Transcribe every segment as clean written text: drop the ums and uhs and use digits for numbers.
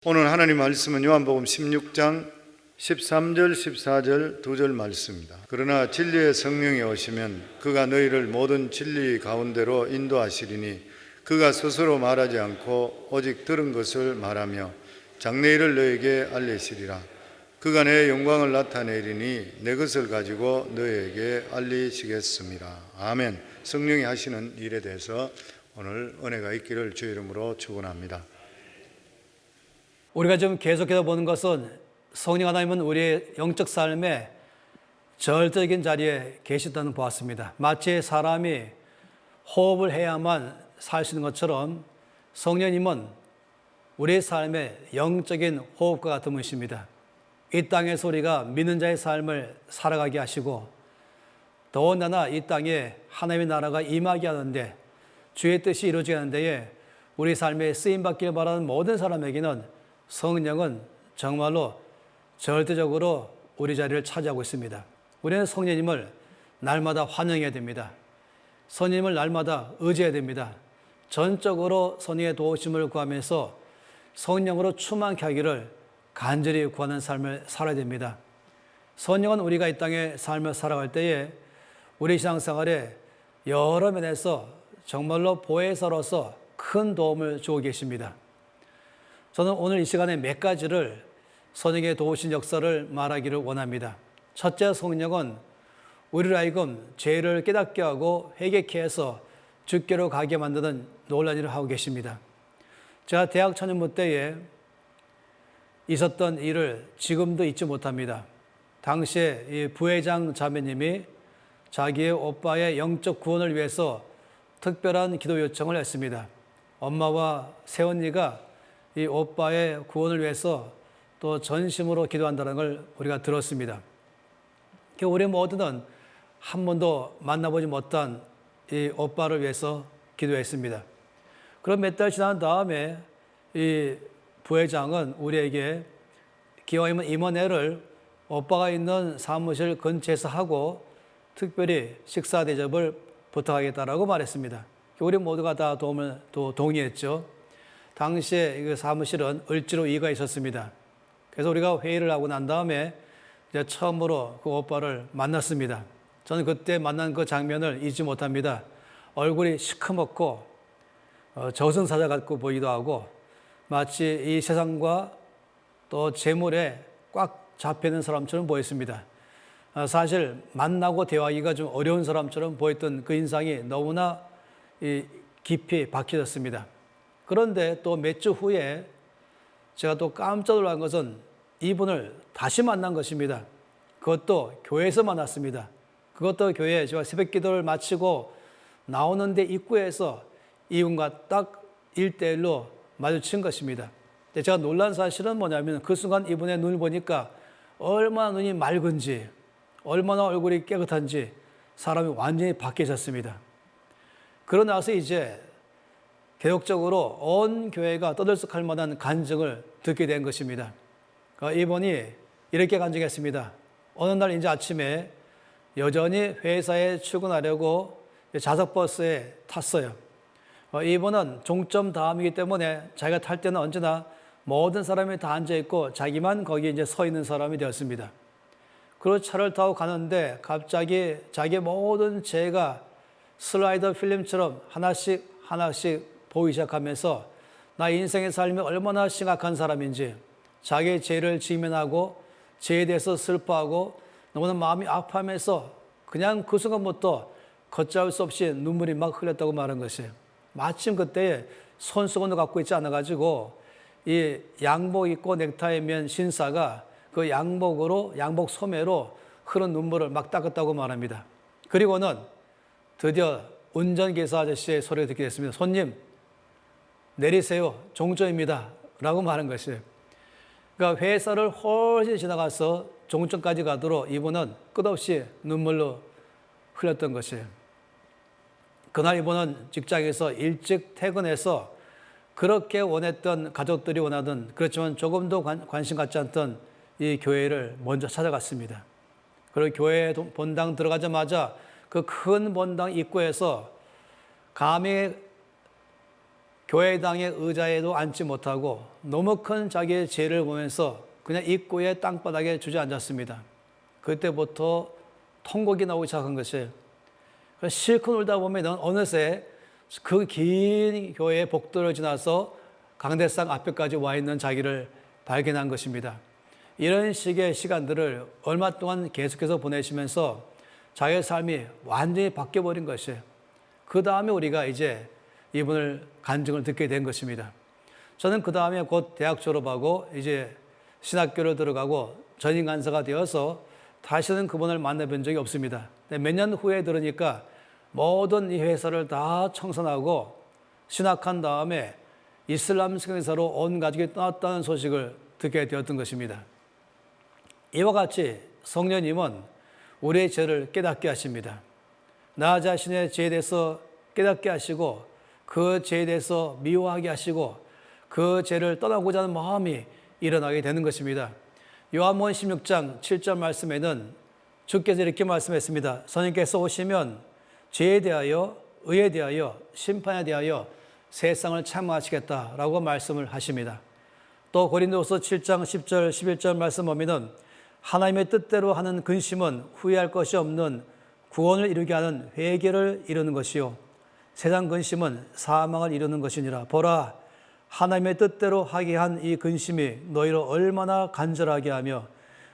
오늘 하나님 말씀은 요한복음 16장 13절 14절 2절 말씀입니다. 그러나 진리의 성령이 오시면 그가 너희를 모든 진리 가운데로 인도하시리니 그가 스스로 말하지 않고 오직 들은 것을 말하며 장래일을 너희에게 알리시리라. 그가 내 영광을 나타내리니 내 것을 가지고 너희에게 알리시겠습니다. 아멘. 성령이 하시는 일에 대해서 오늘 은혜가 있기를 주의 이름으로 축원합니다. 우리가 지금 계속해서 보는 것은 성령 하나님은 우리의 영적 삶에 절대적인 자리에 계시다는 보았습니다. 마치 사람이 호흡을 해야만 살 수 있는 것처럼 성령님은 우리의 삶의 영적인 호흡과 같은 분이십니다. 이 땅에서 우리가 믿는 자의 삶을 살아가게 하시고 더군다나 이 땅에 하나님의 나라가 임하게 하는데 주의 뜻이 이루어지게 하는 데에 우리 삶에 쓰임받기를 바라는 모든 사람에게는 성령은 정말로 절대적으로 우리 자리를 차지하고 있습니다. 우리는 성령님을 날마다 환영해야 됩니다. 성령님을 날마다 의지해야 됩니다. 전적으로 성령의 도우심을 구하면서 성령으로 충만케 하기를 간절히 구하는 삶을 살아야 됩니다. 성령은 우리가 이 땅에 삶을 살아갈 때에 우리 신앙생활에 여러 면에서 정말로 보혜사로서 큰 도움을 주고 계십니다. 저는 오늘 이 시간에 몇 가지를 성령의 도우신 역사를 말하기를 원합니다. 첫째, 성령은 우리를 하여금 죄를 깨닫게 하고 회개케 해서 주께로 가게 만드는 놀라운 일을 하고 계십니다. 제가 대학 청년부 때에 있었던 일을 지금도 잊지 못합니다. 당시에 이 부회장 자매님이 자기의 오빠의 영적 구원을 위해서 특별한 기도 요청을 했습니다. 엄마와 새언니가 이 오빠의 구원을 위해서 또 전심으로 기도한다는 걸 우리가 들었습니다. 우리 모두는 한 번도 만나보지 못한 이 오빠를 위해서 기도했습니다. 그럼 몇 달 지난 다음에 이 부회장은 우리에게 기왕이면 임원회를 오빠가 있는 사무실 근처에서 하고 특별히 식사 대접을 부탁하겠다라고 말했습니다. 우리 모두가 다 동의했죠. 당시에 그 사무실은 을지로 2가 있었습니다. 그래서 우리가 회의를 하고 난 다음에 이제 처음으로 그 오빠를 만났습니다. 저는 그때 만난 그 장면을 잊지 못합니다. 얼굴이 시커멓고 저승사자 같고 보이기도 하고 마치 이 세상과 또 재물에 꽉 잡혀있는 사람처럼 보였습니다. 사실 만나고 대화하기가 좀 어려운 사람처럼 보였던 그 인상이 너무나 깊이 박혀졌습니다. 그런데 또 몇 주 후에 제가 또 깜짝 놀란 것은 이분을 다시 만난 것입니다. 그것도 교회에서 만났습니다. 그것도 교회에 제가 새벽 기도를 마치고 나오는데 입구에서 이분과 딱 1대1로 마주친 것입니다. 근데 제가 놀란 사실은 뭐냐면 그 순간 이분의 눈을 보니까 얼마나 눈이 맑은지 얼마나 얼굴이 깨끗한지 사람이 완전히 바뀌어졌습니다. 그러고 나서 이제 개혁적으로 온 교회가 떠들썩할 만한 간증을 듣게 된 것입니다. 이분이 이렇게 간증했습니다. 어느 날 이제 아침에 여전히 회사에 출근하려고 좌석버스에 탔어요. 이분은 종점 다음이기 때문에 자기가 탈 때는 언제나 모든 사람이 다 앉아있고 자기만 거기에 이제 서 있는 사람이 되었습니다. 그리고 차를 타고 가는데 갑자기 자기의 모든 죄가 슬라이더 필름처럼 하나씩 보이기 시작하면서 나 인생의 삶이 얼마나 심각한 사람인지 자기의 죄를 직면하고 죄에 대해서 슬퍼하고 너무나 마음이 아파하면서 그냥 그 순간부터 걷잡을 수 없이 눈물이 막 흘렸다고 말한 것이에요. 마침 그때에 손수건도 갖고 있지 않아가지고 이 양복 입고 넥타이 맨 신사가 그 양복 소매로 흐른 눈물을 막 닦았다고 말합니다. 그리고는 드디어 운전기사 아저씨의 소리를 듣게 됐습니다. 손님 내리세요. 종점입니다. 라고 말한 것이에요. 그러니까 회사를 훨씬 지나가서 종점까지 가도록 이분은 끝없이 눈물로 흘렸던 것이에요. 그날 이분은 직장에서 일찍 퇴근해서 그렇게 원했던 가족들이 원하던 그렇지만 조금도 관심 갖지 않던 이 교회를 먼저 찾아갔습니다. 그리고 교회 본당 들어가자마자 그 큰 본당 입구에서 감히 교회당의 의자에도 앉지 못하고 너무 큰 자기의 죄를 보면서 그냥 입구에 땅바닥에 주저앉았습니다. 그때부터 통곡이 나오기 시작한 것이에요. 실컷 울다 보면 어느새 그 긴 교회의 복도를 지나서 강대상 앞에까지 와 있는 자기를 발견한 것입니다. 이런 식의 시간들을 얼마 동안 계속해서 보내시면서 자기의 삶이 완전히 바뀌어버린 것이에요. 그 다음에 우리가 이제 이분을 간증을 듣게 된 것입니다. 저는 그 다음에 곧 대학 졸업하고 이제 신학교를 들어가고 전임 간사가 되어서 다시는 그분을 만나본 적이 없습니다. 몇 년 후에 들으니까 모든 이 회사를 다 청산하고 신학한 다음에 이슬람 성회사로 온 가족이 떠났다는 소식을 듣게 되었던 것입니다. 이와 같이 성령님은 우리의 죄를 깨닫게 하십니다. 나 자신의 죄에 대해서 깨닫게 하시고 그 죄에 대해서 미워하게 하시고 그 죄를 떠나고자 하는 마음이 일어나게 되는 것입니다. 요한복음 16장 7절 말씀에는 주께서 이렇게 말씀했습니다. 선생님께서 오시면 죄에 대하여 의에 대하여 심판에 대하여 세상을 참화하시겠다라고 말씀을 하십니다. 또 고린도서 7장 10절 11절 말씀 보면은 하나님의 뜻대로 하는 근심은 후회할 것이 없는 구원을 이루게 하는 회개를 이루는 것이요 세상 근심은 사망을 이루는 것이니라. 보라 하나님의 뜻대로 하게 한 이 근심이 너희를 얼마나 간절하게 하며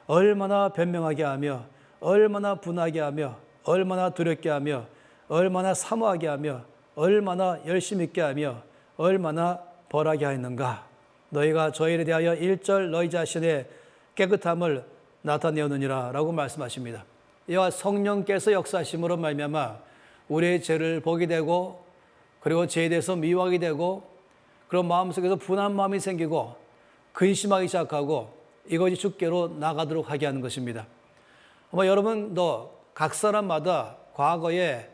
얼마나 변명하게 하며 얼마나 분하게 하며 얼마나 두렵게 하며 얼마나 사모하게 하며 얼마나 열심 있게 하며 얼마나 벌하게 하였는가. 너희가 저희에 대하여 일절 너희 자신의 깨끗함을 나타내었느니라 라고 말씀하십니다. 이와 성령께서 역사하심으로 말미암아 우리의 죄를 보게 되고 그리고 죄에 대해서 미워하게 되고 그런 마음속에서 분한 마음이 생기고 근심하기 시작하고 이것이 주께로 나가도록 하게 하는 것입니다. 아마 여러분도 각 사람마다 과거에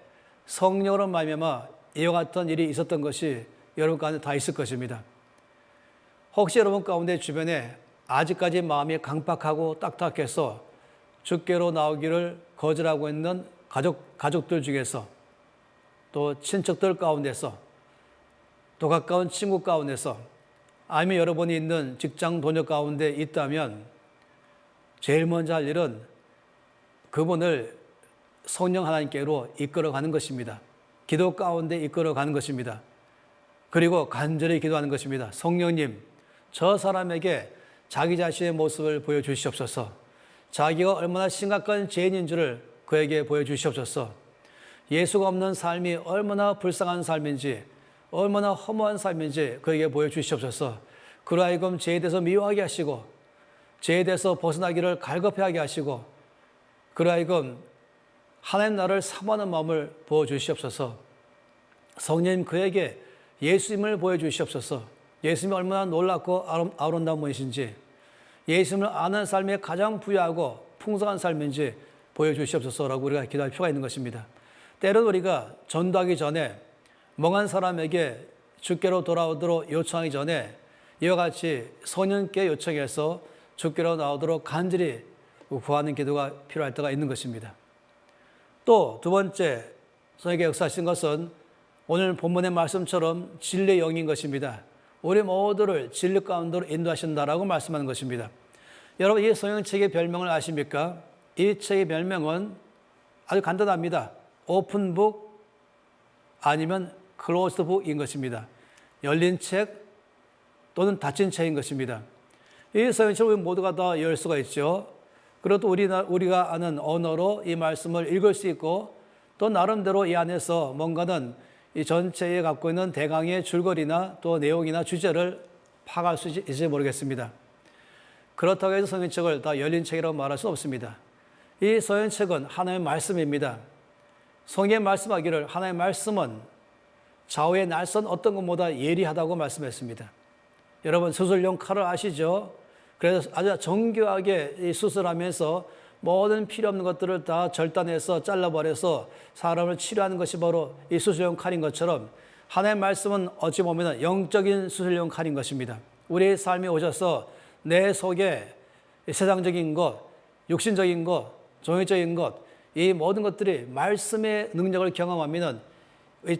성령으로 말미암아 이와 같은 일이 있었던 것이 여러분 가운데 다 있을 것입니다. 혹시 여러분 가운데 주변에 아직까지 마음이 강팍하고 딱딱해서 주께로 나오기를 거절하고 있는 가족들 중에서 또 친척들 가운데서 또 가까운 친구 가운데서 아니면 여러분이 있는 직장 동료 가운데 있다면 제일 먼저 할 일은 그분을 성령 하나님께로 이끌어가는 것입니다. 기도 가운데 이끌어가는 것입니다. 그리고 간절히 기도하는 것입니다. 성령님, 저 사람에게 자기 자신의 모습을 보여주시옵소서. 자기가 얼마나 심각한 죄인인 줄을 그에게 보여주시옵소서. 예수가 없는 삶이 얼마나 불쌍한 삶인지 얼마나 허무한 삶인지 그에게 보여주시옵소서. 그로 하여금 죄에 대해서 미워하게 하시고 죄에 대해서 벗어나기를 갈급해하게 하시고 그로 하여금 하나님 나라를 사모하는 마음을 보여주시옵소서. 성령님 그에게 예수님을 보여주시옵소서. 예수님이 얼마나 놀랍고 아름다운 분이신지 예수님을 아는 삶이 가장 부유하고 풍성한 삶인지 보여주시옵소서라고 우리가 기도할 필요가 있는 것입니다. 때론 우리가 전도하기 전에 멍한 사람에게 주께로 돌아오도록 요청하기 전에 이와 같이 성령께 요청해서 주께로 나오도록 간절히 구하는 기도가 필요할 때가 있는 것입니다. 또 두 번째 성령께 역사하신 것은 오늘 본문의 말씀처럼 진리의 영인 것입니다. 우리 모두를 진리 가운데로 인도하신다라고 말씀하는 것입니다. 여러분 이 성령책의 별명을 아십니까? 이 책의 별명은 아주 간단합니다. 오픈북 아니면 클로즈북인 것입니다. 열린 책 또는 닫힌 책인 것입니다. 이 성경책을 우리 모두가 다 열 수가 있죠. 그리고 또 우리가 아는 언어로 이 말씀을 읽을 수 있고 또 나름대로 이 안에서 뭔가는 이 전체에 갖고 있는 대강의 줄거리나 또 내용이나 주제를 파악할 수 있을지 모르겠습니다. 그렇다고 해서 성경책을 다 열린 책이라고 말할 수 없습니다. 이 성경책은 하나님의 말씀입니다. 성경에 말씀하기를 하나님의 말씀은 좌우의 날선 어떤 것보다 예리하다고 말씀했습니다. 여러분 수술용 칼을 아시죠? 그래서 아주 정교하게 수술하면서 모든 필요 없는 것들을 다 절단해서 잘라버려서 사람을 치료하는 것이 바로 이 수술용 칼인 것처럼 하나님의 말씀은 어찌 보면 영적인 수술용 칼인 것입니다. 우리의 삶에 오셔서 내 속에 세상적인 것, 육신적인 것, 종교적인 것, 이 모든 것들이 말씀의 능력을 경험하면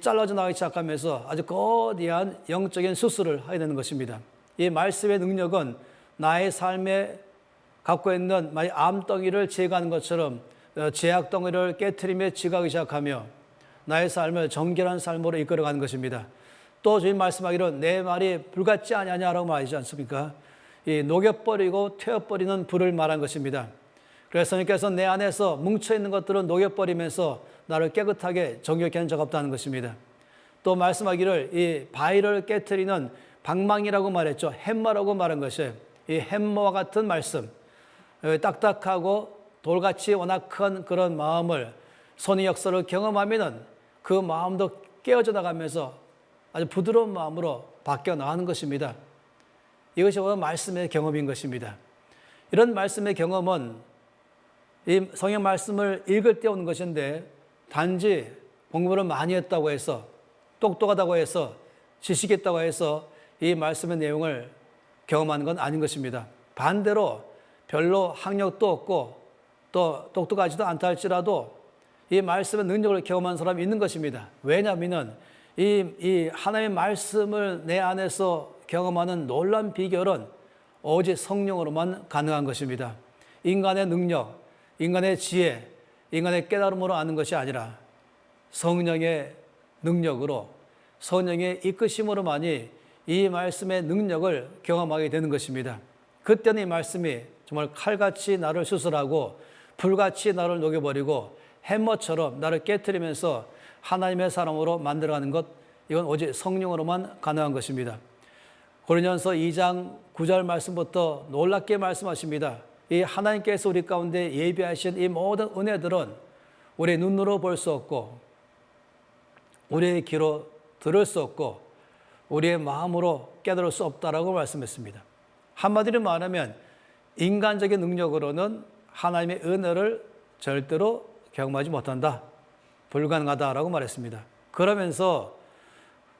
잘라져 나가기 시작하면서 아주 거대한 영적인 수술을 하게 되는 것입니다. 이 말씀의 능력은 나의 삶에 갖고 있는 암덩이를 제거하는 것처럼 제약덩이를 깨트리며 지가기 시작하며 나의 삶을 정결한 삶으로 이끌어가는 것입니다. 또 주님 말씀하기로 내 말이 불같지 아니하냐라고 말하지 않습니까? 이 녹여버리고 태워버리는 불을 말한 것입니다. 그래서 성령께서 내 안에서 뭉쳐있는 것들을 녹여버리면서 나를 깨끗하게 정결케 하는 자가 없다는 것입니다. 또 말씀하기를 이 바위를 깨트리는 방망이라고 말했죠. 햄머라고 말한 것이 이 햄머와 같은 말씀, 딱딱하고 돌같이 워낙 큰 그런 마음을 손의 역사를 경험하면은 그 마음도 깨어져 나가면서 아주 부드러운 마음으로 바뀌어 나가는 것입니다. 이것이 바로 말씀의 경험인 것입니다. 이런 말씀의 경험은 이 성경 말씀을 읽을 때 오는 것인데 단지 공부를 많이 했다고 해서 똑똑하다고 해서 지식이 있다고 해서 이 말씀의 내용을 경험하는 건 아닌 것입니다. 반대로 별로 학력도 없고 또 똑똑하지도 않다 할지라도 이 말씀의 능력을 경험한 사람이 있는 것입니다. 왜냐하면 이 하나님의 말씀을 내 안에서 경험하는 놀라운 비결은 오직 성령으로만 가능한 것입니다. 인간의 능력, 인간의 지혜, 인간의 깨달음으로 아는 것이 아니라 성령의 능력으로 성령의 이끄심으로만이 이 말씀의 능력을 경험하게 되는 것입니다. 그때는 이 말씀이 정말 칼같이 나를 수술하고 불같이 나를 녹여버리고 햄머처럼 나를 깨트리면서 하나님의 사람으로 만들어가는 것, 이건 오직 성령으로만 가능한 것입니다. 고린도전서 2장 9절 말씀부터 놀랍게 말씀하십니다. 이 하나님께서 우리 가운데 예비하신 이 모든 은혜들은 우리의 눈으로 볼 수 없고 우리의 귀로 들을 수 없고 우리의 마음으로 깨달을 수 없다라고 말씀했습니다. 한마디로 말하면 인간적인 능력으로는 하나님의 은혜를 절대로 경험하지 못한다. 불가능하다라고 말했습니다. 그러면서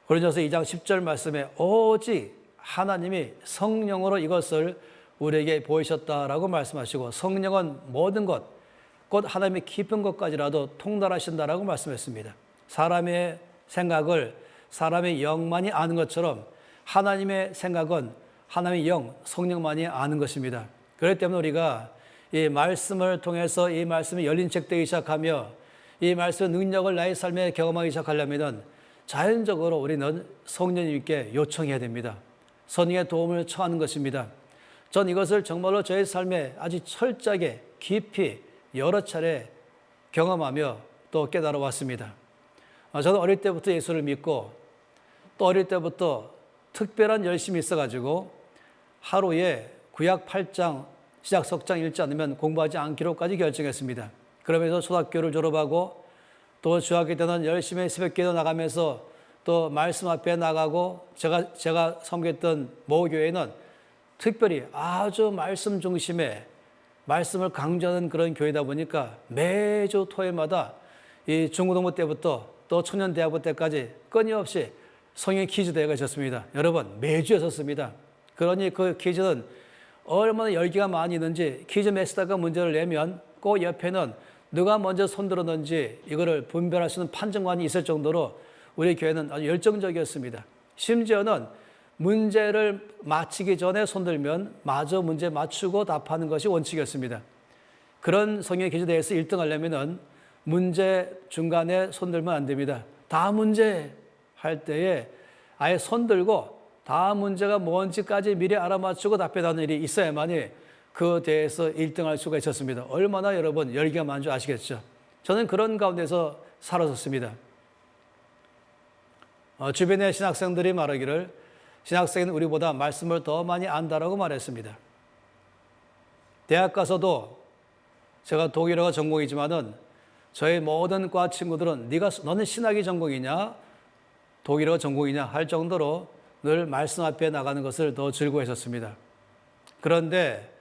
고린도전서 2장 10절 말씀에 오직 하나님이 성령으로 이것을 우리에게 보이셨다라고 말씀하시고 성령은 모든 것, 곧 하나님의 깊은 것까지라도 통달하신다라고 말씀했습니다. 사람의 생각을 사람의 영만이 아는 것처럼 하나님의 생각은 하나님의 영, 성령만이 아는 것입니다. 그렇기 때문에 우리가 이 말씀을 통해서 이 말씀이 열린 책 되기 시작하며 이 말씀의 능력을 나의 삶에 경험하기 시작하려면 자연적으로 우리는 성령님께 요청해야 됩니다. 성령의 도움을 청하는 것입니다. 전 이것을 정말로 저의 삶에 아주 철저하게 깊이 여러 차례 경험하며 또 깨달아 왔습니다. 저는 어릴 때부터 예수를 믿고 또 어릴 때부터 특별한 열심이 있어가지고 하루에 구약 8장 시작 석장 읽지 않으면 공부하지 않기로까지 결정했습니다. 그러면서 초등학교를 졸업하고 또 중학교 때는 열심히 새벽기도 나가면서 또 말씀 앞에 나가고 제가 섬겼던 모교회는 특별히 아주 말씀 중심의 말씀을 강조하는 그런 교회다 보니까 매주 토요일마다 이 중고등부 때부터 또 청년대학부 때까지 끊임없이 성경 퀴즈 대회가 있었습니다. 여러분 매주 했었습니다. 그러니 그 퀴즈는 얼마나 열기가 많이 있는지 퀴즈 마스터가 문제를 내면 그 옆에는 누가 먼저 손들었는지 이거를 분별할 수 있는 판정관이 있을 정도로 우리 교회는 아주 열정적이었습니다. 심지어는 문제를 마치기 전에 손들면 마저 문제 맞추고 답하는 것이 원칙이었습니다. 그런 성경 퀴즈 대회에서 1등 하려면 문제 중간에 손들면 안 됩니다. 다음 문제 할 때에 아예 손들고 다음 문제가 뭔지까지 미리 알아맞추고 답변하는 일이 있어야만이 그 대회에서 1등할 수가 있었습니다. 얼마나 여러분 열기가 많은 줄 아시겠죠? 저는 그런 가운데서 살았었습니다. 주변의 신학생들이 말하기를 신학생은 우리보다 말씀을 더 많이 안다라고 말했습니다. 대학 가서도 제가 독일어가 전공이지만은 저희 모든 과 친구들은 너는 신학이 전공이냐 독일어 전공이냐 할 정도로 늘 말씀 앞에 나가는 것을 더 즐거워했었습니다. 그런데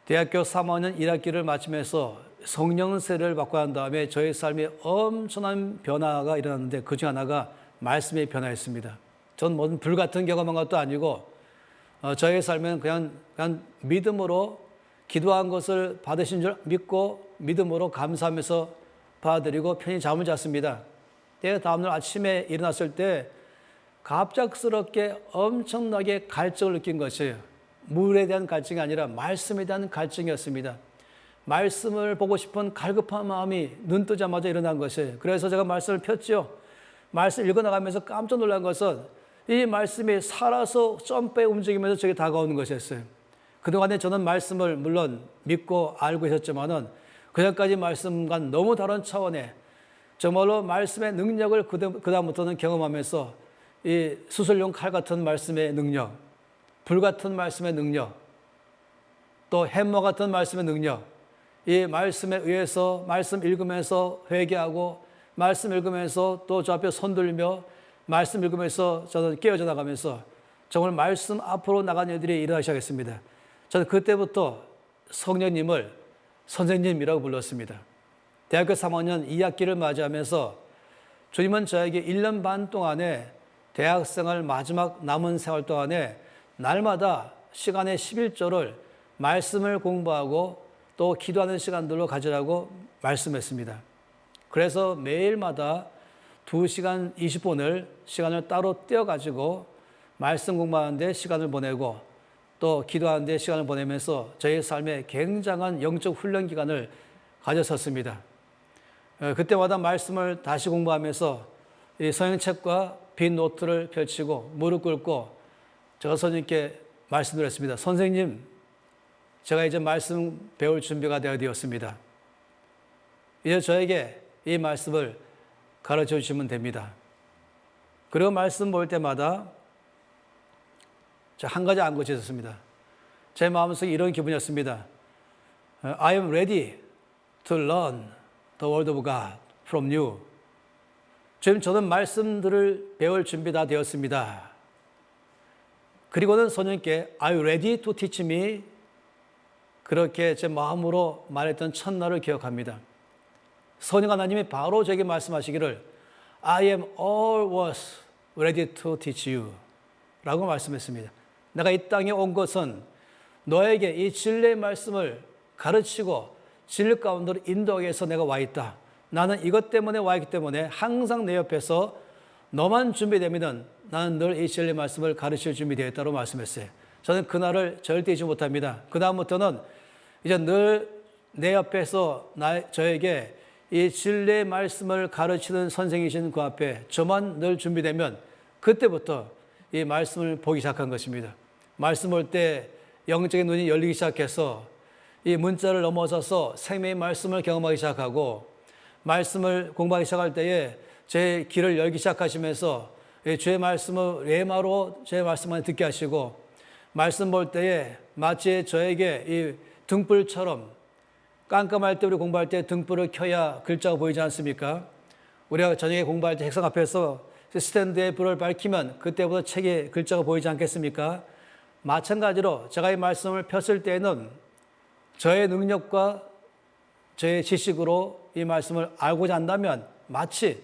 대학교 3학년 1학기를 마치면서 성령 세례를 받고 난 다음에 저의 삶에 엄청난 변화가 일어났는데 그중 하나가 말씀의 변화였습니다. 전 무슨 불같은 경험한 것도 아니고 저의 삶은 그냥 믿음으로 기도한 것을 받으신 줄 믿고 믿음으로 감사하면서 받아들이고 편히 잠을 잤습니다. 내가 다음날 아침에 일어났을 때 갑작스럽게 엄청나게 갈증을 느낀 것이에요. 물에 대한 갈증이 아니라 말씀에 대한 갈증이었습니다. 말씀을 보고 싶은 갈급한 마음이 눈 뜨자마자 일어난 것이에요. 그래서 제가 말씀을 폈죠. 말씀 읽어나가면서 깜짝 놀란 것은 이 말씀이 살아서 점프해 움직이면서 저에게 다가오는 것이었어요. 그동안에 저는 말씀을 물론 믿고 알고 있었지만은 그전까지 말씀과는 너무 다른 차원의 정말로 말씀의 능력을 그다음부터는 경험하면서 이 수술용 칼 같은 말씀의 능력, 불 같은 말씀의 능력, 또 햄머 같은 말씀의 능력, 이 말씀에 의해서 말씀 읽으면서 회개하고 말씀 읽으면서 또 저 앞에 손 들며 말씀 읽으면서 저는 깨어져 나가면서 정말 말씀 앞으로 나간 일들이 일어나기 시작했습니다. 저는 그때부터 성령님을 선생님이라고 불렀습니다. 대학교 3학년 2학기를 맞이하면서 주님은 저에게 1년 반 동안에 대학생활 마지막 남은 생활 동안에 날마다 시간의 11조를 말씀을 공부하고 또 기도하는 시간들로 가지라고 말씀했습니다. 그래서 매일마다 2시간 20분을 시간을 따로 떼어가지고 말씀 공부하는 데 시간을 보내고 또 기도하는 데 시간을 보내면서 저의 삶에 굉장한 영적 훈련 기간을 가졌었습니다. 그때마다 말씀을 다시 공부하면서 이 성경책과 빈 노트를 펼치고 무릎 꿇고 제가 선생님께 말씀드렸습니다. 선생님, 제가 이제 말씀 배울 준비가 되었습니다. 이제 저에게 이 말씀을 가르쳐 주시면 됩니다. 그리고 말씀 볼 때마다 한 가지 안 고쳐졌습니다. 제 마음속에 이런 기분이었습니다. I am ready to learn the word of God from you. 지금 저는 말씀들을 배울 준비 다 되었습니다. 그리고는 선생님께 Are you ready to teach me? 그렇게 제 마음으로 말했던 첫날을 기억합니다. 성령 하나님이 바로 저에게 말씀하시기를 I am always ready to teach you 라고 말씀했습니다. 내가 이 땅에 온 것은 너에게 이 진리의 말씀을 가르치고 진리 가운데로 인도하기 위해서 내가 와 있다. 나는 이것 때문에 와 있기 때문에 항상 내 옆에서 너만 준비되면 나는 늘 이 진리의 말씀을 가르칠 준비되어 있다고 말씀했어요. 저는 그날을 절대 잊지 못합니다. 그 다음부터는 이제 늘 내 옆에서 저에게 이 진리의 말씀을 가르치는 선생이신 그 앞에 저만 늘 준비되면 그때부터 이 말씀을 보기 시작한 것입니다. 말씀 볼 때 영적인 눈이 열리기 시작해서 이 문자를 넘어서서 생명의 말씀을 경험하기 시작하고 말씀을 공부하기 시작할 때에 제 귀를 열기 시작하시면서 주의 말씀을 레마로 제 말씀만 듣게 하시고 말씀 볼 때에 마치 저에게 이 등불처럼 깜깜할 때 우리 공부할 때 등불을 켜야 글자가 보이지 않습니까? 우리가 저녁에 공부할 때 책상 앞에서 스탠드에 불을 밝히면 그때보다 책에 글자가 보이지 않겠습니까? 마찬가지로 제가 이 말씀을 폈을 때에는 저의 능력과 저의 지식으로 이 말씀을 알고자 한다면 마치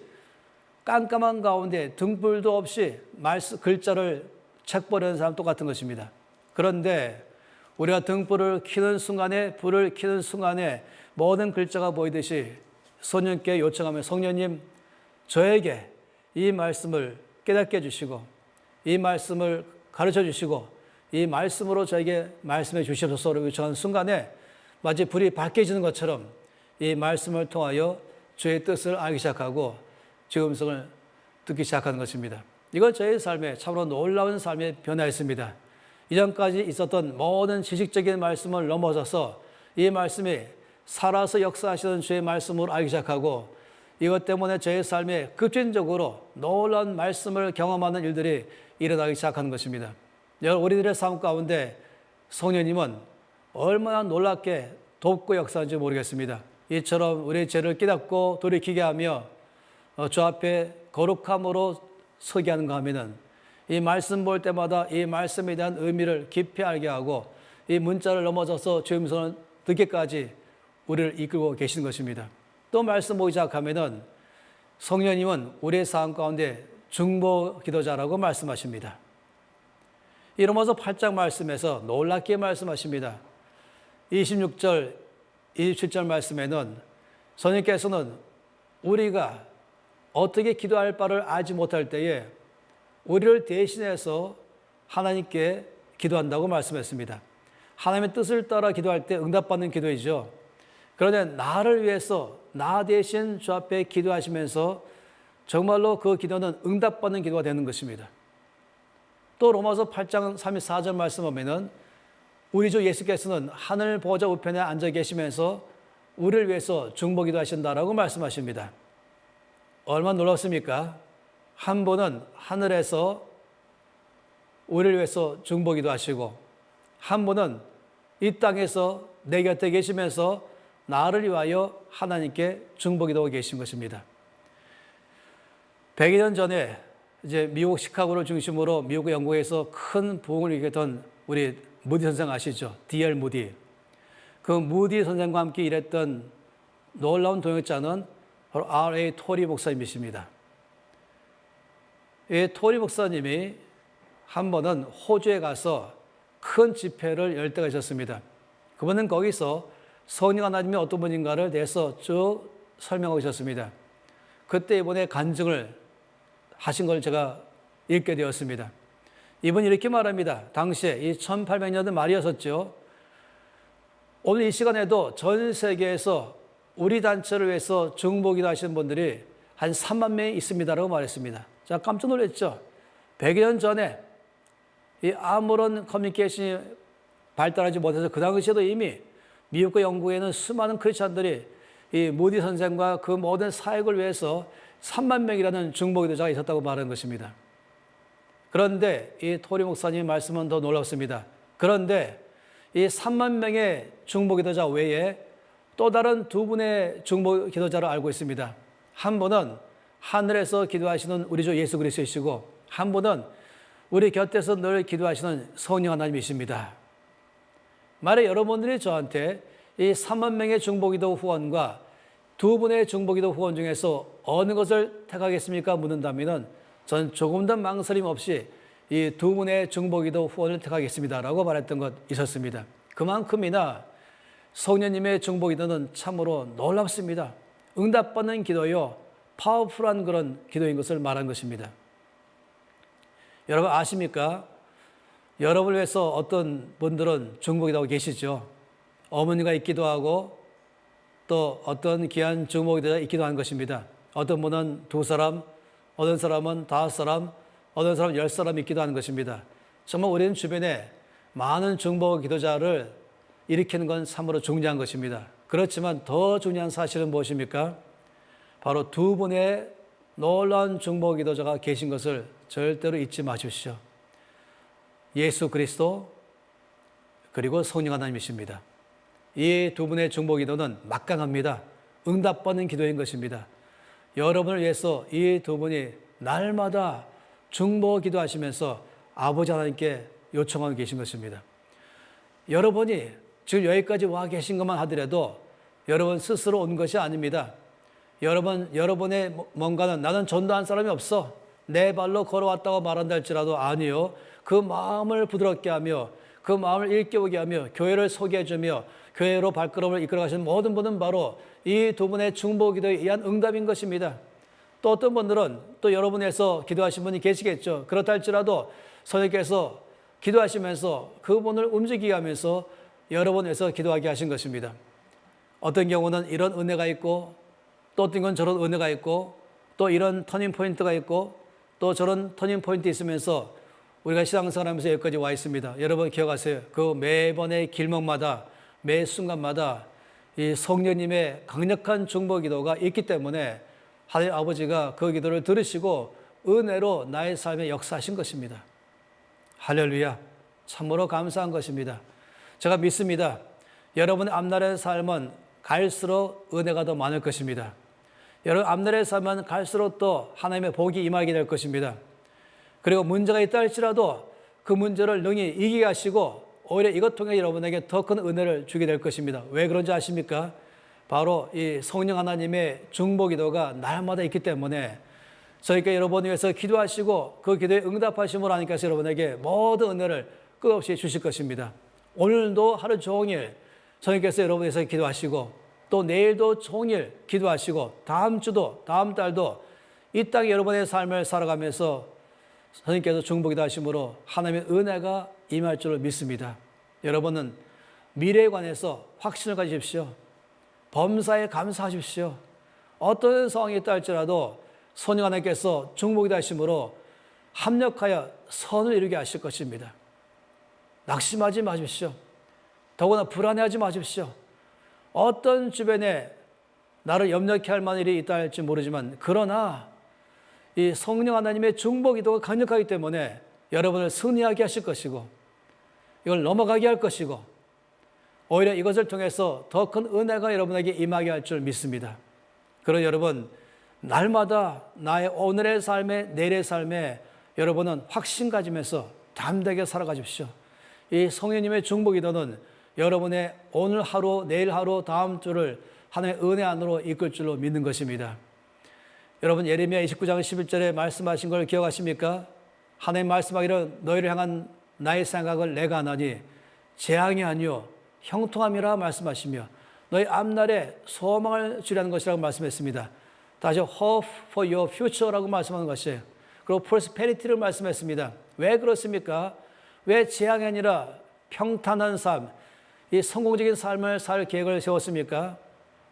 깜깜한 가운데 등불도 없이 글자를 책 보려는 사람 똑같은 것입니다. 그런데 우리가 등불을 켜는 순간에 불을 켜는 순간에 모든 글자가 보이듯이 성령께 요청하면 성령님 저에게 이 말씀을 깨닫게 해주시고 이 말씀을 가르쳐 주시고 이 말씀으로 저에게 말씀해 주시옵소서로 요청하는 순간에 마치 불이 밝혀지는 것처럼 이 말씀을 통하여 주의 뜻을 알기 시작하고 주의 음성을 듣기 시작하는 것입니다. 이건 저의 삶에 참으로 놀라운 삶의 변화였습니다. 이전까지 있었던 모든 지식적인 말씀을 넘어서서 이 말씀이 살아서 역사하시는 주의 말씀으로 알기 시작하고 이것 때문에 저의 삶에 급진적으로 놀라운 말씀을 경험하는 일들이 일어나기 시작하는 것입니다. 우리들의 삶 가운데 성령님은 얼마나 놀랍게 돕고 역사하는지 모르겠습니다. 이처럼 우리의 죄를 깨닫고 돌이키게 하며 주 앞에 거룩함으로 서게 하는가 하면은 이 말씀 볼 때마다 이 말씀에 대한 의미를 깊이 알게 하고 이 문자를 넘어서서 주의 음성을 듣기까지 우리를 이끌고 계시는 것입니다. 또 말씀 보기 시작하면은 성령님은 우리의 삶 가운데 중보 기도자라고 말씀하십니다. 이 로마서 8장 말씀에서 놀랍게 말씀하십니다. 26절, 27절 말씀에는 성령께서는 우리가 어떻게 기도할 바를 알지 못할 때에 우리를 대신해서 하나님께 기도한다고 말씀했습니다. 하나님의 뜻을 따라 기도할 때 응답받는 기도이죠. 그런데 나를 위해서 나 대신 주 앞에 기도하시면서 정말로 그 기도는 응답받는 기도가 되는 것입니다. 또 로마서 8장 34절 말씀 보면은 우리 주 예수께서는 하늘 보좌 우편에 앉아 계시면서 우리를 위해서 중보기도 하신다라고 말씀하십니다. 얼마나 놀랍습니까? 한 분은 하늘에서 우리를 위해서 중보기도 하시고 한 분은 이 땅에서 내 곁에 계시면서 나를 위하여 하나님께 중보기도하고 계신 것입니다. 100년 전에 이제 미국 시카고를 중심으로 미국 영국에서 큰 부흥을 일으켰던 우리 무디 선생 아시죠? D.L. 무디. 그 무디 선생과 함께 일했던 놀라운 동역자는 바로 R.A. 토리 목사님이십니다. 이 토리 목사님이 한 번은 호주에 가서 큰 집회를 열 때가 있었습니다. 그분은 거기서 성령 하나님이 어떤 분인가를 대해서 쭉 설명하고 있었습니다. 그때 이번에 간증을 하신 걸 제가 읽게 되었습니다. 이분이 이렇게 말합니다. 당시에 이 1800년대 말이었었죠. 오늘 이 시간에도 전 세계에서 우리 단체를 위해서 중보기도 하시는 분들이 한 3만 명이 있습니다라고 말했습니다. 자, 깜짝 놀랐죠. 100년 전에 이 아무런 커뮤니케이션이 발달하지 못해서 그 당시에도 이미 미국과 영국에는 수많은 크리스찬들이 이 무디 선생과 그 모든 사역을 위해서 3만 명이라는 중보기도자가 있었다고 말하는 것입니다. 그런데 이 토리 목사님의 말씀은 더 놀랍습니다. 그런데 이 3만 명의 중보기도자 외에 또 다른 두 분의 중보기도자를 알고 있습니다. 한 분은 하늘에서 기도하시는 우리 주 예수 그리스도이시고 한 분은 우리 곁에서 늘 기도하시는 성령 하나님이십니다. 만약 여러분들이 저한테 이 3만 명의 중보기도 후원과 두 분의 중보기도 후원 중에서 어느 것을 택하겠습니까? 묻는다면 저는 조금 더 망설임 없이 이 두 분의 중보기도 후원을 택하겠습니다라고 말했던 것 있었습니다. 그만큼이나 성령님의 중보기도는 참으로 놀랍습니다. 응답받는 기도요, 파워풀한 그런 기도인 것을 말한 것입니다. 여러분 아십니까? 여러분을 위해서 어떤 분들은 중보기도하고 계시죠. 어머니가 있기도 하고 또 어떤 귀한 중보기도가 있기도 하는 것입니다. 어떤 분은 2사람, 어떤 사람은 5사람, 어떤 사람은 10사람 있기도 하는 것입니다. 정말 우리는 주변에 많은 중보기도자를 일으키는 건 참으로 중요한 것입니다. 그렇지만 더 중요한 사실은 무엇입니까? 바로 두 분의 놀라운 중보기도자가 계신 것을 절대로 잊지 마십시오. 예수 그리스도 그리고 성령 하나님이십니다. 이 두 분의 중보기도는 막강합니다. 응답받는 기도인 것입니다. 여러분을 위해서 이 두 분이 날마다 중보기도하시면서 아버지 하나님께 요청하고 계신 것입니다. 여러분이 지금 여기까지 와 계신 것만 하더라도 여러분 스스로 온 것이 아닙니다. 여러분의 뭔가는 나는 전도한 사람이 없어. 내 발로 걸어왔다고 말한다 할지라도 아니요. 그 마음을 부드럽게 하며 그 마음을 일깨우게 하며 교회를 소개해주며 교회로 발걸음을 이끌어가시는 모든 분은 바로 이 두 분의 중보기도에 의한 응답인 것입니다. 또 어떤 분들은 또 여러분에서 기도하신 분이 계시겠죠. 그렇다 할지라도 선생님께서 기도하시면서 그분을 움직이게 하면서 여러분에서 기도하게 하신 것입니다. 어떤 경우는 이런 은혜가 있고 또 어떤 건 저런 은혜가 있고 또 이런 터닝 포인트가 있고 또 저런 터닝 포인트 있으면서 우리가 신앙생활하면서 여기까지 와 있습니다. 여러분 기억하세요. 그 매번의 길목마다 매 순간마다 이 성령님의 강력한 중보기도가 있기 때문에 하나님 아버지가 그 기도를 들으시고 은혜로 나의 삶에 역사하신 것입니다. 할렐루야. 참으로 감사한 것입니다. 제가 믿습니다. 여러분의 앞날의 삶은 갈수록 은혜가 더 많을 것입니다. 여러분 앞날의 삶은 갈수록 또 하나님의 복이 임하게 될 것입니다. 그리고 문제가 있다 할지라도 그 문제를 능히 이기게 하시고 오히려 이것 통해 여러분에게 더 큰 은혜를 주게 될 것입니다. 왜 그런지 아십니까? 바로 이 성령 하나님의 중보기도가 날마다 있기 때문에 저희가 여러분을 위해서 기도하시고 그 기도에 응답하심으로 하나님께서 여러분에게 모든 은혜를 끝없이 주실 것입니다. 오늘도 하루 종일 성령께서 여러분을 위해서 기도하시고 또 내일도 종일 기도하시고 다음 주도 다음 달도 이 땅에 여러분의 삶을 살아가면서 선생님께서 중복이다 하심으로 하나님의 은혜가 임할 줄을 믿습니다. 여러분은 미래에 관해서 확신을 가지십시오. 범사에 감사하십시오. 어떤 상황이 있다 할지라도 성령 하나님께서 중복이다 하심으로 합력하여 선을 이루게 하실 것입니다. 낙심하지 마십시오. 더구나 불안해하지 마십시오. 어떤 주변에 나를 염려케 할 만한 일이 있다 할지 모르지만 그러나 이 성령 하나님의 중보 기도가 강력하기 때문에 여러분을 승리하게 하실 것이고 이걸 넘어가게 할 것이고 오히려 이것을 통해서 더 큰 은혜가 여러분에게 임하게 할 줄 믿습니다. 그런 여러분 날마다 나의 오늘의 삶에 내일의 삶에 여러분은 확신 가지면서 담대하게 살아가십시오. 이 성령님의 중보 기도는 여러분의 오늘 하루, 내일 하루, 다음 주를 하나님의 은혜 안으로 이끌 줄로 믿는 것입니다. 여러분 예레미야 29장 11절에 말씀하신 걸 기억하십니까? 하나님 말씀하기를 너희를 향한 나의 생각을 내가 하나니 재앙이 아니요 형통함이라 말씀하시며 너희 앞날에 소망을 주려는 것이라고 말씀했습니다. 다시 hope for your future라고 말씀하는 것이에요. 그리고 prosperity를 말씀했습니다. 왜 그렇습니까? 왜 재앙이 아니라 평탄한 삶, 이 성공적인 삶을 살 계획을 세웠습니까?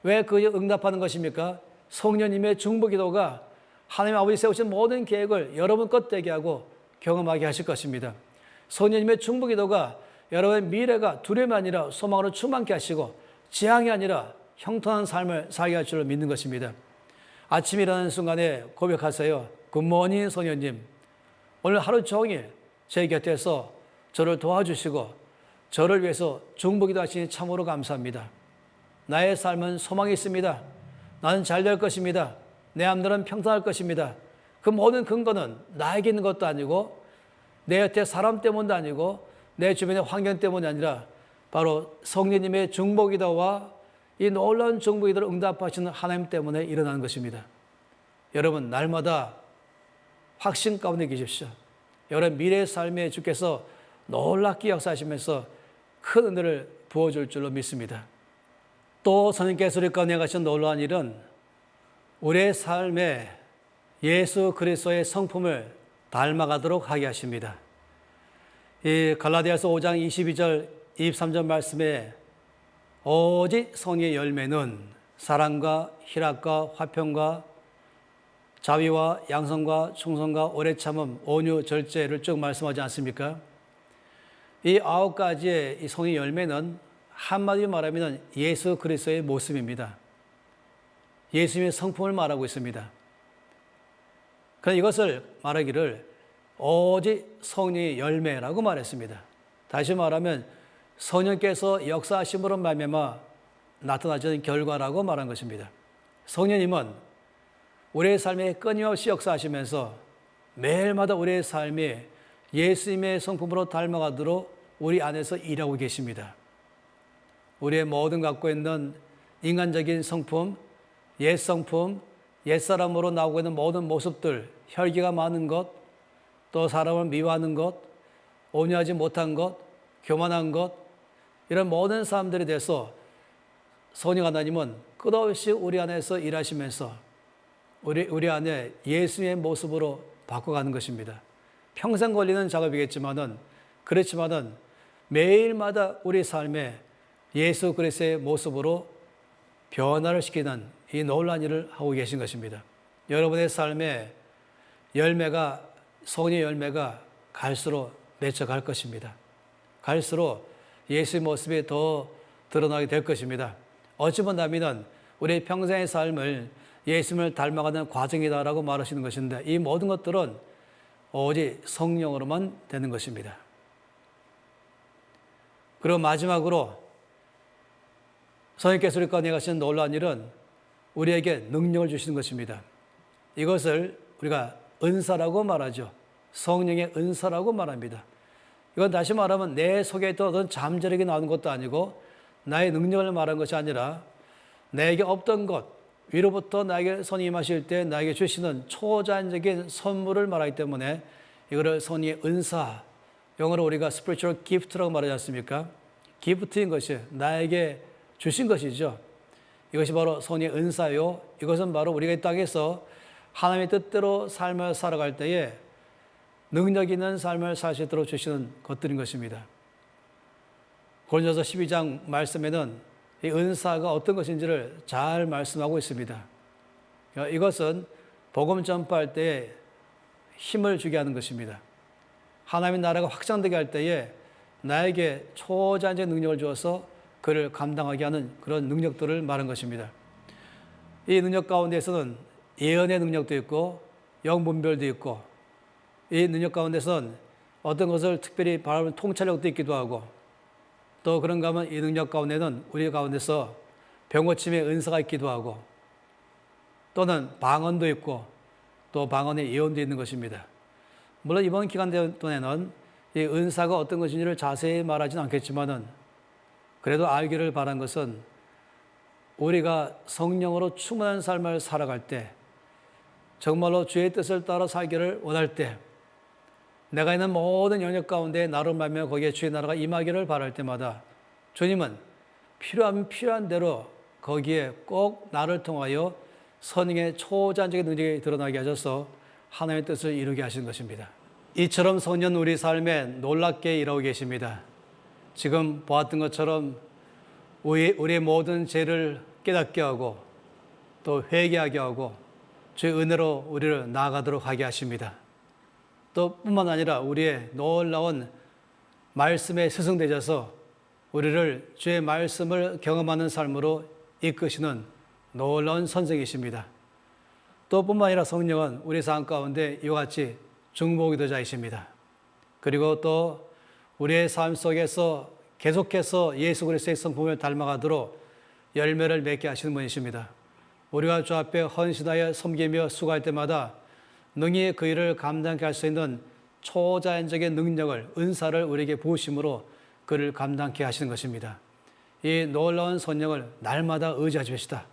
왜 그에 응답하는 것입니까? 성령님의 중보 기도가 하나님 아버지 세우신 모든 계획을 여러분 것 되게 하고 경험하게 하실 것입니다. 성령님의 중보 기도가 여러분의 미래가 두려움이 아니라 소망으로 충만케 하시고 재앙이 아니라 형통한 삶을 살게 할 줄로 믿는 것입니다. 아침 일어나는 순간에 고백하세요. 굿모닝 성령님. 오늘 하루 종일 제 곁에서 저를 도와주시고 저를 위해서 중보 기도하시니 참으로 감사합니다. 나의 삶은 소망이 있습니다. 나는 잘 될 것입니다. 내 앞날은 평탄할 것입니다. 그 모든 근거는 나에게 있는 것도 아니고 내 곁에 사람 때문도 아니고 내 주변의 환경 때문이 아니라 바로 성령님의 중보 기도와 이 놀라운 중보 기도를 응답하시는 하나님 때문에 일어나는 것입니다. 여러분 날마다 확신 가운데 계십시오. 여러분 미래의 삶에 주께서 놀랍게 역사하시면서 큰 은혜를 부어줄 줄로 믿습니다. 또 선생님께서 우리 가운데 가신 놀라운 일은 우리의 삶에 예수 그리스도의 성품을 닮아가도록 하게 하십니다. 이 갈라디아서 5장 22절 23절 말씀에 오직 성의 열매는 사랑과 희락과 화평과 자비와 양선과 충성과 오래 참음 온유 절제를 쭉 말씀하지 않습니까? 이 9가지의 이 성의 열매는 한마디로 말하면 예수 그리스도의 모습입니다. 예수님의 성품을 말하고 있습니다. 그런데 이것을 말하기를 오직 성령의 열매라고 말했습니다. 다시 말하면 성령께서 역사하심으로 말미암아 나타나는 결과라고 말한 것입니다. 성령님은 우리의 삶에 끊임없이 역사하시면서 매일마다 우리의 삶이 예수님의 성품으로 닮아가도록 우리 안에서 일하고 계십니다. 우리의 모든 갖고 있는 인간적인 성품, 옛 성품, 옛사람으로 나오고 있는 모든 모습들, 혈기가 많은 것, 또 사람을 미워하는 것, 온유하지 못한 것, 교만한 것, 이런 모든 사람들에 대해서 성령 하나님은 끝없이 우리 안에서 일하시면서 우리 안에 예수의 모습으로 바꿔가는 것입니다. 평생 걸리는 작업이겠지만은 그렇지만은 매일마다 우리 삶에 예수 그리스도의 모습으로 변화를 시키는 이 놀라운 일을 하고 계신 것입니다. 여러분의 삶에 열매가 성령의 열매가 갈수록 맺혀갈 것입니다. 갈수록 예수의 모습이 더 드러나게 될 것입니다. 어찌 본다면 우리 평생의 삶을 예수님을 닮아가는 과정이다라고 말하시는 것인데 이 모든 것들은 오직 성령으로만 되는 것입니다. 그리고 마지막으로 성령께서 우리 가운데 하시는 놀라운 일은 우리에게 능력을 주시는 것입니다. 이것을 우리가 은사라고 말하죠. 성령의 은사라고 말합니다. 이건 다시 말하면 내 속에 있던 어떤 잠재력이 나오는 것도 아니고 나의 능력을 말하는 것이 아니라 내게 없던 것, 위로부터 나에게 손이 임하실 때 나에게 주시는 초자연적인 선물을 말하기 때문에 이거를 성령의 은사, 영어로 우리가 spiritual gift라고 말하지 않습니까? 기프트인 것이 나에게 주신 것이죠. 이것이 바로 성령의 은사요. 이것은 바로 우리가 이 땅에서 하나님의 뜻대로 삶을 살아갈 때에 능력 있는 삶을 살 수 있도록 주시는 것들인 것입니다. 고린도서 12장 말씀에는 이 은사가 어떤 것인지를 잘 말씀하고 있습니다. 이것은 복음 전파할 때에 힘을 주게 하는 것입니다. 하나님의 나라가 확장되게 할 때에 나에게 초자연적 능력을 주어서 그를 감당하게 하는 그런 능력들을 말한 것입니다. 이 능력 가운데서는 예언의 능력도 있고 영분별도 있고, 이 능력 가운데서는 어떤 것을 특별히 바라보는 통찰력도 있기도 하고, 또 그런가 하면 이 능력 가운데는 우리 가운데서 병고침의 은사가 있기도 하고, 또는 방언도 있고 또 방언의 예언도 있는 것입니다. 물론 이번 기간 동안에는 이 은사가 어떤 것인지를 자세히 말하지는 않겠지만은, 그래도 알기를 바란 것은 우리가 성령으로 충만한 삶을 살아갈 때, 정말로 주의 뜻을 따라 살기를 원할 때, 내가 있는 모든 영역 가운데 나로 말미암아 거기에 주의 나라가 임하기를 바랄 때마다 주님은 필요하면 필요한 대로 거기에 꼭 나를 통하여 성령의 초자연적인 능력이 드러나게 하셔서 하나님의 뜻을 이루게 하신 것입니다. 이처럼 성령 우리 삶에 놀랍게 일하고 계십니다. 지금 보았던 것처럼 우리의 모든 죄를 깨닫게 하고 또 회개하게 하고 주의 은혜로 우리를 나아가도록 하게 하십니다. 또 뿐만 아니라 우리의 놀라운 말씀에 스승되셔서 우리를 주의 말씀을 경험하는 삶으로 이끄시는 놀라운 선생이십니다. 또 뿐만 아니라 성령은 우리 삶 가운데 이와 같이 중보기도자이십니다. 그리고 또 우리의 삶 속에서 계속해서 예수 그리스도의 성품을 닮아가도록 열매를 맺게 하시는 분이십니다. 우리가 주 앞에 헌신하여 섬기며 수고할 때마다 능히 그 일을 감당케 할 수 있는 초자연적인 능력을, 은사를 우리에게 부으심으로 그를 감당케 하시는 것입니다. 이 놀라운 성령을 날마다 의지하십시다.